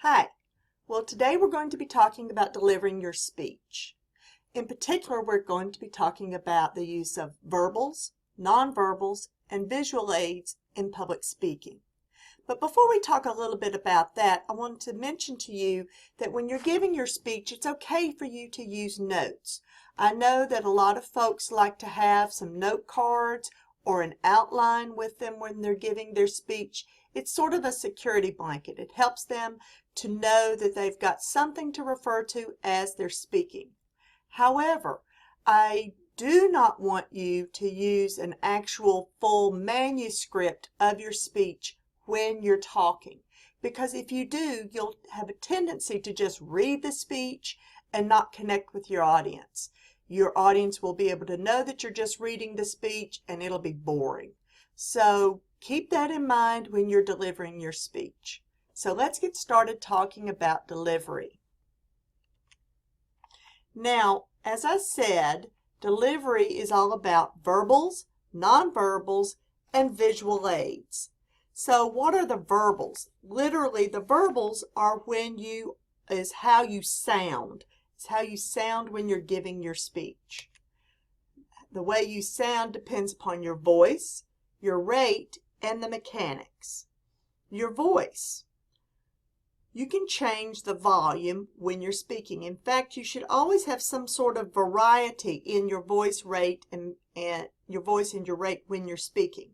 Hi. Well, today we're going to be talking about delivering your speech. In particular, we're going to be talking about the use of verbals, nonverbals, and visual aids in public speaking. But before we talk a little bit about that, I wanted to mention to you that when you're giving your speech, it's okay for you to use notes. I know that a lot of folks like to have some note cards or an outline with them when they're giving their speech. It's sort of a security blanket. It helps them to know that they've got something to refer to as they're speaking. However, I do not want you to use an actual full manuscript of your speech when you're talking, because if you do, you'll have a tendency to just read the speech and not connect with your audience. Your audience will be able to know that you're just reading the speech and it'll be boring. So keep that in mind when you're delivering your speech. So let's get started talking about delivery. Now, as I said, delivery is all about verbals, nonverbals, and visual aids. So what are the verbals? Literally, the verbals are is how you sound. It's how you sound when you're giving your speech. The way you sound depends upon your voice, your rate, and the mechanics. Your voice. You can change the volume when you're speaking. In fact, you should always have some sort of variety in your voice rate and your voice and your rate when you're speaking.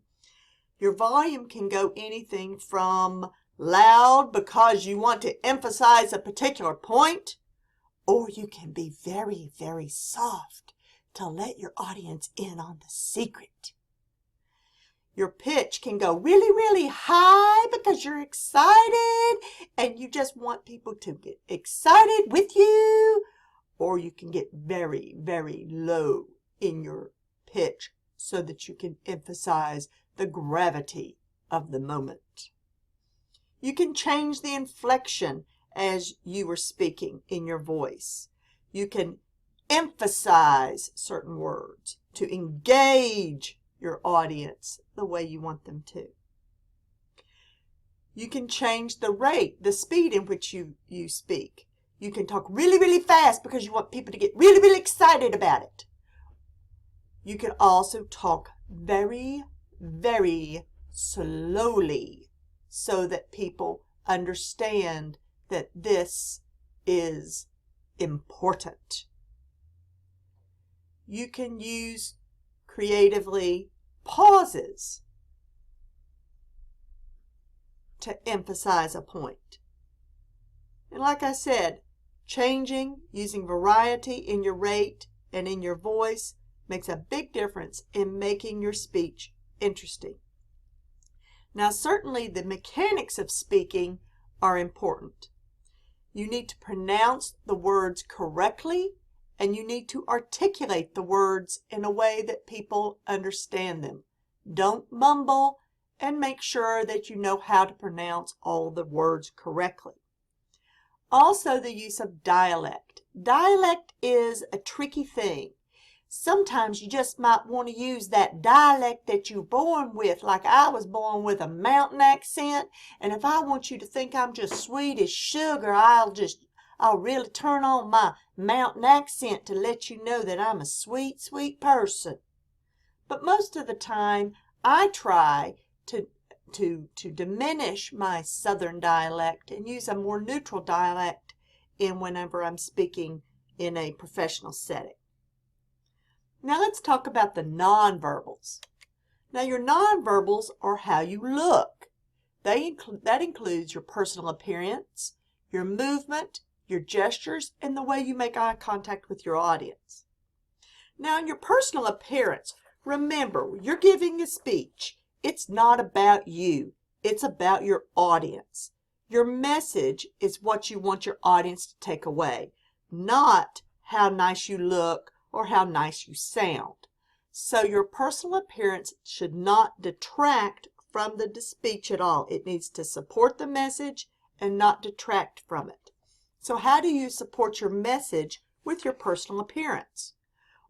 Your volume can go anything from loud because you want to emphasize a particular point, or you can be very, very soft to let your audience in on the secret. Your pitch can go really, really high because you're excited and you just want people to get excited with you, or you can get very, very low in your pitch so that you can emphasize the gravity of the moment. You can change the inflection as you were speaking in your voice. You can emphasize certain words to engage your audience the way you want them to. You can change the rate, the speed in which you speak. You can talk really, really fast because you want people to get really, really excited about it. You can also talk very, very slowly so that people understand that this is important. You can use creatively pauses to emphasize a point. And like I said, using variety in your rate and in your voice makes a big difference in making your speech interesting. Now, certainly the mechanics of speaking are important. You need to pronounce the words correctly, and you need to articulate the words in a way that people understand them. Don't mumble, and make sure that you know how to pronounce all the words correctly. Also, the use of dialect. Dialect is a tricky thing. Sometimes you just might want to use that dialect that you're born with, like I was born with a mountain accent, and if I want you to think I'm just sweet as sugar, I'll really turn on my mountain accent to let you know that I'm a sweet, sweet person. But most of the time, I try to diminish my southern dialect and use a more neutral dialect whenever I'm speaking in a professional setting. Now let's talk about the nonverbals. Now your nonverbals are how you look. That includes your personal appearance, your movement, your gestures, and the way you make eye contact with your audience. Now in your personal appearance, remember, you're giving a speech. It's not about you. It's about your audience. Your message is what you want your audience to take away, not how nice you look or how nice you sound. So your personal appearance should not detract from the speech at all. It needs to support the message and not detract from it. So how do you support your message with your personal appearance?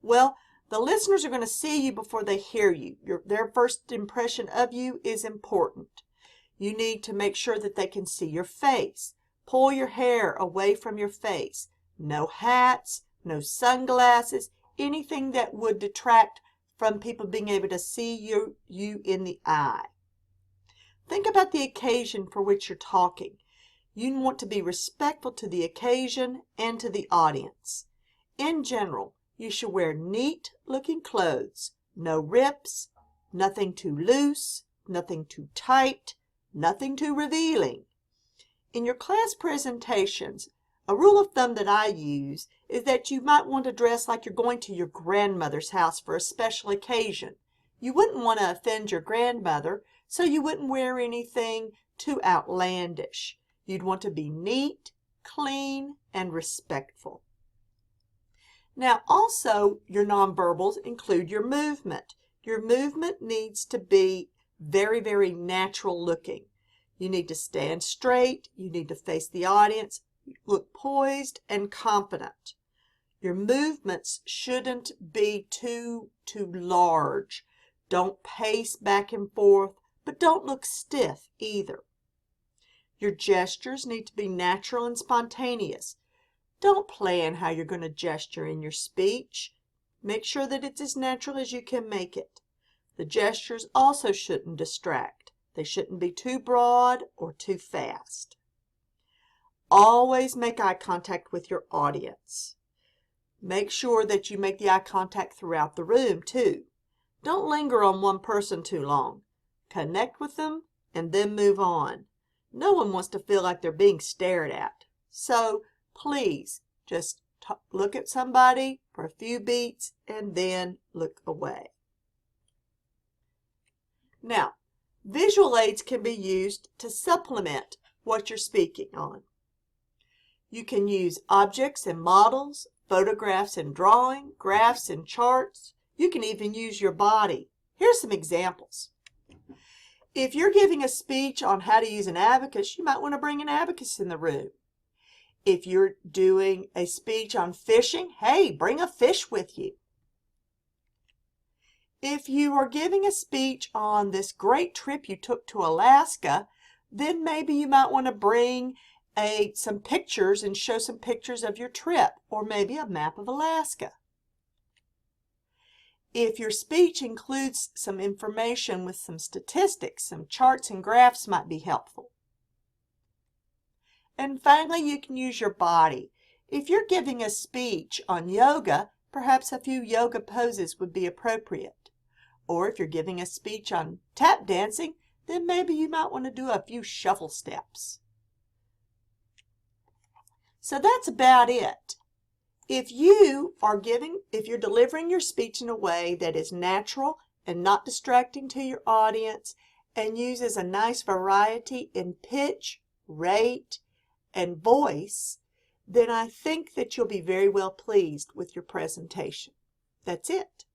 Well, the listeners are going to see you before they hear you. Their first impression of you is important. You need to make sure that they can see your face. Pull your hair away from your face. No hats, no sunglasses, anything that would detract from people being able to see you in the eye. Think about the occasion for which you're talking. You want to be respectful to the occasion and to the audience. In general, you should wear neat-looking clothes. No rips, nothing too loose, nothing too tight, nothing too revealing. In your class presentations, a rule of thumb that I use is that you might want to dress like you're going to your grandmother's house for a special occasion. You wouldn't want to offend your grandmother, so you wouldn't wear anything too outlandish. You'd want to be neat, clean, and respectful. Now, also, your nonverbals include your movement. Your movement needs to be very, very natural looking. You need to stand straight. You need to face the audience. Look poised and confident. Your movements shouldn't be too large. Don't pace back and forth, but don't look stiff either. Your gestures need to be natural and spontaneous. Don't plan how you're going to gesture in your speech. Make sure that it's as natural as you can make it. The gestures also shouldn't distract. They shouldn't be too broad or too fast. Always make eye contact with your audience. Make sure that you make the eye contact throughout the room, too. Don't linger on one person too long. Connect with them and then move on. No one wants to feel like they're being stared at. So please just look at somebody for a few beats and then look away. Now, visual aids can be used to supplement what you're speaking on. You can use objects and models, photographs and drawing, graphs and charts. You can even use your body. Here's some examples. If you're giving a speech on how to use an abacus, you might want to bring an abacus in the room. If you're doing a speech on fishing, hey, bring a fish with you. If you are giving a speech on this great trip you took to Alaska, then maybe you might want to bring some pictures and show some pictures of your trip, or maybe a map of Alaska. If your speech includes some information with some statistics, some charts and graphs might be helpful. And finally, you can use your body. If you're giving a speech on yoga, perhaps a few yoga poses would be appropriate. Or if you're giving a speech on tap dancing, then maybe you might want to do a few shuffle steps. So that's about it. If you're delivering your speech in a way that is natural and not distracting to your audience and uses a nice variety in pitch, rate, and voice, then I think that you'll be very well pleased with your presentation. That's it.